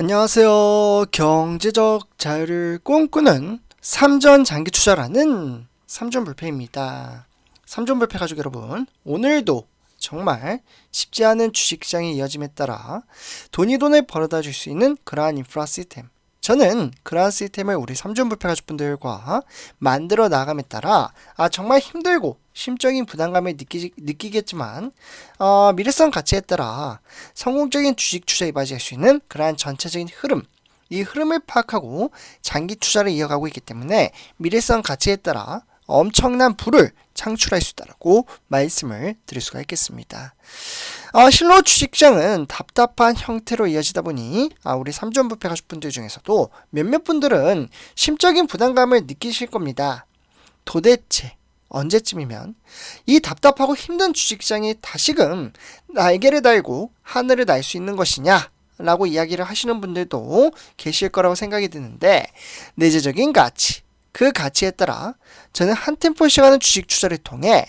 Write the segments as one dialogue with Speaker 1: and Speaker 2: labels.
Speaker 1: 안녕하세요. 경제적 자유를 꿈꾸는 삼전 장기 투자라는 삼전불패입니다. 삼전불패 가족 여러분, 오늘도 정말 쉽지 않은 주식시장의 이어짐에 따라 돈을 벌어다 줄 수 있는 그러한 인프라 시스템, 저는 그러한 시스템을 우리 삼전불패 가족분들과 만들어 나감에 따라 정말 힘들고 심적인 부담감을 느끼겠지만 미래성 가치에 따라 성공적인 주식 투자에 맞이할 수 있는 그러한 전체적인 흐름, 이 흐름을 파악하고 장기 투자를 이어가고 있기 때문에 미래성 가치에 따라 엄청난 부를 창출할 수 있다고 말씀을 드릴 수가 있겠습니다. 실로 주식시장은 답답한 형태로 이어지다 보니 우리 삼전부패 가족분들 중에서도 몇몇 분들은 심적인 부담감을 느끼실 겁니다. 도대체 언제쯤이면 이 답답하고 힘든 주식시장이 다시금 날개를 달고 하늘을 날 수 있는 것이냐 라고 이야기를 하시는 분들도 계실 거라고 생각이 드는데, 내재적인 가치, 그 가치에 따라 저는 한 템포 시간의 주식 투자를 통해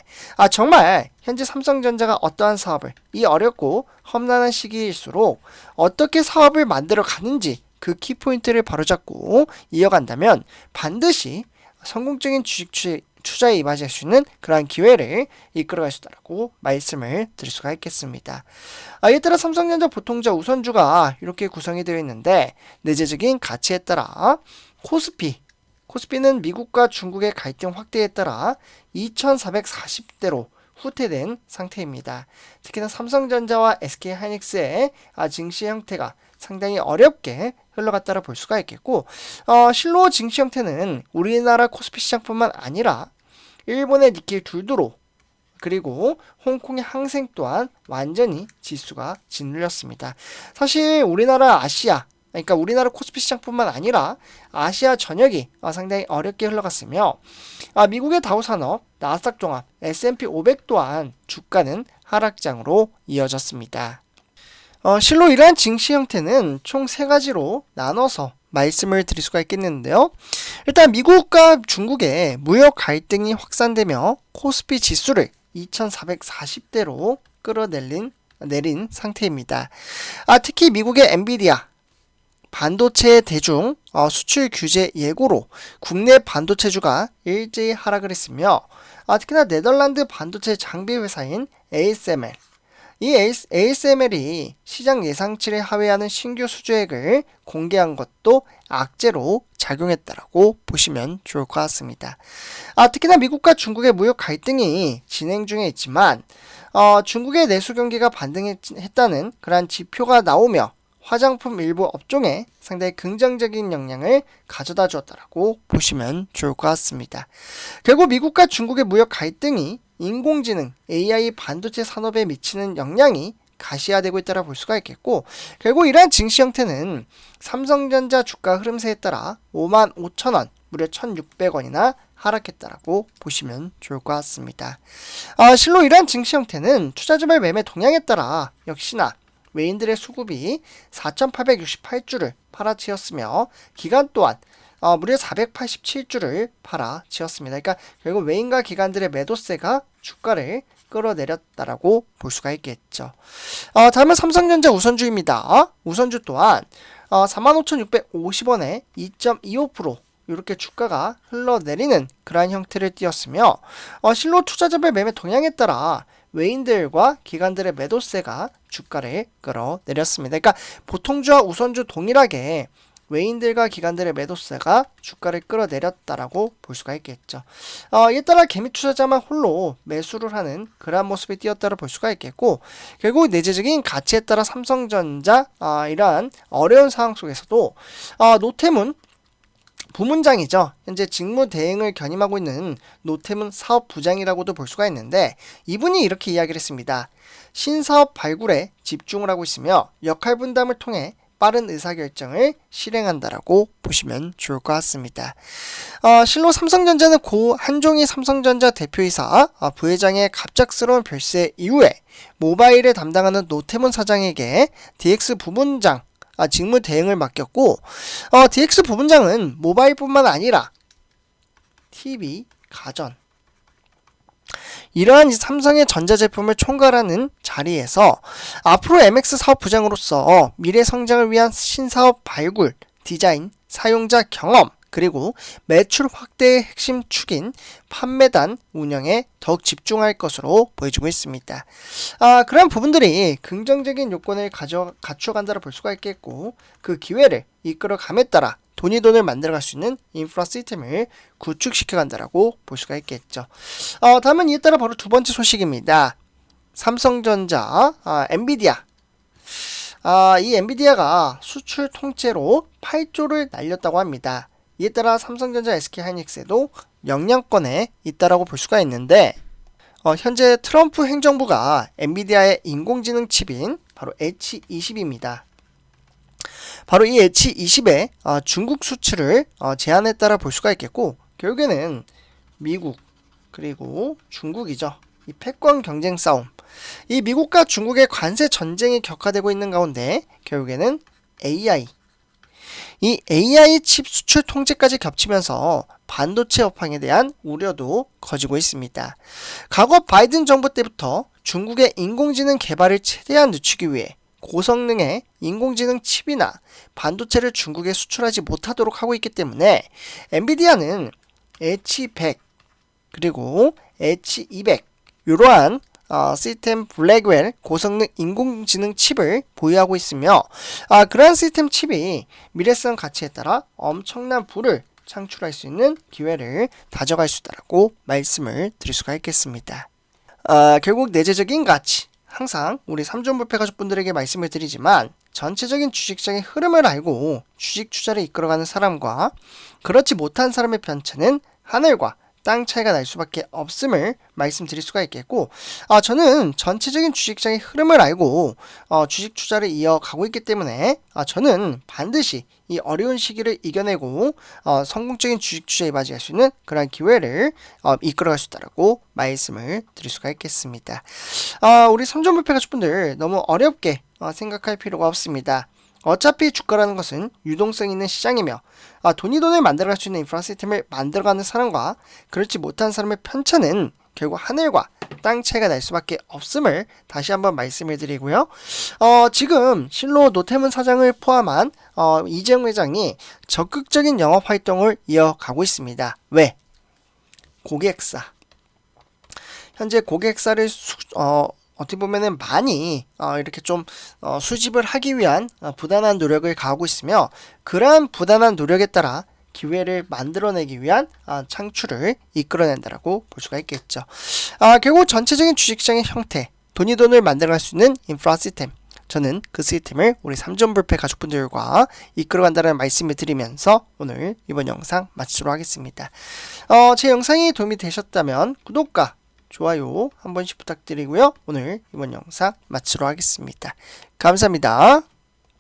Speaker 1: 정말 현재 삼성전자가 어떠한 사업을 이 어렵고 험난한 시기일수록 어떻게 사업을 만들어 가는지 그 키포인트를 바로잡고 이어간다면 반드시 성공적인 주식 투자에 임하실 수 있는 그러한 기회를 이끌어갈 수 있다고 말씀을 드릴 수가 있겠습니다. 이에 따라 삼성전자 보통자 우선주가 이렇게 구성이 되어 있는데, 내재적인 가치에 따라 코스피는 미국과 중국의 갈등 확대에 따라 2440대로 후퇴된 상태입니다. 특히나 삼성전자와 SK하이닉스의 증시 형태가 상당히 어렵게 흘러갔다고 볼 수가 있겠고, 실로 증시 형태는 우리나라 코스피 시장뿐만 아니라 일본의 니케이 둘두로 그리고 홍콩의 항생 또한 완전히 지수가 짓눌렸습니다. 사실 우리나라 그러니까 우리나라 코스피 시장뿐만 아니라 아시아 전역이 상당히 어렵게 흘러갔으며, 미국의 다우산업, 나스닥 종합, S&P 500 또한 주가는 하락장으로 이어졌습니다. 실로 이러한 증시 형태는 총 3가지로 나눠서 말씀을 드릴 수가 있겠는데요. 일단 미국과 중국의 무역 갈등이 확산되며 코스피 지수를 2440대로 내린 상태입니다. 특히 미국의 엔비디아 반도체 대중 수출 규제 예고로 국내 반도체주가 일제히 하락을 했으며, 특히나 네덜란드 반도체 장비 회사인 ASML, 이 ASML이 시장 예상치를 하회하는 신규 수주액을 공개한 것도 악재로 작용했다라고 보시면 좋을 것 같습니다. 특히나 미국과 중국의 무역 갈등이 진행 중에 있지만 중국의 내수 경기가 반등했다는 그러한 지표가 나오며 화장품 일부 업종에 상당히 긍정적인 영향을 가져다 주었다라고 보시면 좋을 것 같습니다. 결국 미국과 중국의 무역 갈등이 인공지능, AI 반도체 산업에 미치는 영향이 가시화되고 있다고 볼 수가 있겠고, 결국 이러한 증시 형태는 삼성전자 주가 흐름세에 따라 55,000원, 무려 1,600원이나 하락했다라고 보시면 좋을 것 같습니다. 실로 이러한 증시 형태는 투자자별 매매 동향에 따라 역시나 외인들의 수급이 4,868주를 팔아치웠으며 기간 또한 무려 487주를 팔아치웠습니다. 그러니까 결국 외인과 기관들의 매도세가 주가를 끌어내렸다라고 볼 수가 있겠죠. 다음은 삼성전자 우선주입니다. 우선주 또한 45,650원에 2.25% 이렇게 주가가 흘러내리는 그러한 형태를 띄었으며, 실로 투자자별 매매 동향에 따라 외인들과 기관들의 매도세가 주가를 끌어내렸습니다. 그러니까 보통주와 우선주 동일하게 외인들과 기관들의 매도세가 주가를 끌어내렸다라고 볼 수가 있겠죠. 이에 따라 개미 투자자만 홀로 매수를 하는 그러한 모습이 띄었다고 볼 수가 있겠고, 결국 내재적인 가치에 따라 삼성전자 이러한 어려운 상황 속에서도 노태문 부문장이죠. 현재 직무 대행을 견임하고 있는 노태문 사업부장이라고도 볼 수가 있는데, 이분이 이렇게 이야기를 했습니다. 신사업 발굴에 집중을 하고 있으며 역할 분담을 통해 빠른 의사결정을 실행한다라고 보시면 좋을 것 같습니다. 실로 삼성전자는 고 한종희 삼성전자 대표이사 부회장의 갑작스러운 별세 이후에 모바일을 담당하는 노태문 사장에게 DX 부문장 직무 대행을 맡겼고, DX 부문장은 모바일뿐만 아니라 TV, 가전 이러한 삼성의 전자제품을 총괄하는 자리에서 앞으로 MX 사업 부장으로서 미래 성장을 위한 신사업 발굴, 디자인, 사용자 경험, 그리고 매출 확대의 핵심 축인 판매단 운영에 더욱 집중할 것으로 보여지고 있습니다. 그런 부분들이 긍정적인 요건을 갖춰간다고 볼 수가 있겠고, 그 기회를 이끌어감에 따라 돈을 만들어갈 수 있는 인프라 시스템을 구축시켜간다라고 볼 수가 있겠죠. 다음은 이에 따라 바로 두 번째 소식입니다. 삼성전자, 엔비디아. 이 엔비디아가 수출 통째로 8조를 날렸다고 합니다. 이에 따라 삼성전자, SK하이닉스에도 영향권에 있다라고 볼 수가 있는데, 현재 트럼프 행정부가 엔비디아의 인공지능 칩인 바로 H20입니다. 바로 이 H20의 중국 수출을 제한했다라 볼 수가 있겠고, 결국에는 미국 그리고 중국이죠. 이 패권 경쟁 싸움, 이 미국과 중국의 관세 전쟁이 격화되고 있는 가운데 결국에는 이 AI 칩 수출 통제까지 겹치면서 반도체 업황에 대한 우려도 커지고 있습니다. 과거 바이든 정부 때부터 중국의 인공지능 개발을 최대한 늦추기 위해 고성능의 인공지능 칩이나 반도체를 중국에 수출하지 못하도록 하고 있기 때문에 엔비디아는 H100 그리고 H200 이러한 시스템 블랙웰 고성능 인공지능 칩을 보유하고 있으며, 그러한 시스템 칩이 미래성 가치에 따라 엄청난 부를 창출할 수 있는 기회를 다져갈 수 있다고 말씀을 드릴 수가 있겠습니다. 결국 내재적인 가치, 항상 우리 3종 불패 가족분들에게 말씀을 드리지만, 전체적인 주식시장의 흐름을 알고 주식 투자를 이끌어가는 사람과 그렇지 못한 사람의 편차는 하늘과 땅 차이가 날 수밖에 없음을 말씀드릴 수가 있겠고, 저는 전체적인 주식시장의 흐름을 알고 주식 투자를 이어가고 있기 때문에 저는 반드시 이 어려운 시기를 이겨내고 성공적인 주식 투자에 맞이할 수 있는 그런 기회를 이끌어갈 수 있다고 말씀을 드릴 수가 있겠습니다. 우리 3종 불패 가족분들 너무 어렵게 생각할 필요가 없습니다. 어차피 주가라는 것은 유동성 있는 시장이며, 돈을 만들어갈 수 있는 인프라 시스템을 만들어가는 사람과 그렇지 못한 사람의 편차는 결국 하늘과 땅 차이가 날 수밖에 없음을 다시 한번 말씀을 드리고요. 지금 실로 노태문 사장을 포함한 이재용 회장이 적극적인 영업 활동을 이어가고 있습니다. 왜? 고객사. 현재 고객사를 어떻게 보면은 많이 이렇게 좀 수집을 하기 위한 부단한 노력을 가하고 있으며, 그러한 부단한 노력에 따라 기회를 만들어내기 위한 창출을 이끌어낸다라고 볼 수가 있겠죠. 결국 전체적인 주식시장의 형태, 돈을 만들어갈 수 있는 인프라 시스템, 저는 그 시스템을 우리 3종 불패 가족분들과 이끌어간다는 말씀을 드리면서 오늘 이번 영상 마치도록 하겠습니다. 제 영상이 도움이 되셨다면 구독과 좋아요 한 번씩 부탁드리고요. 오늘 이번 영상 마치도록 하겠습니다. 감사합니다.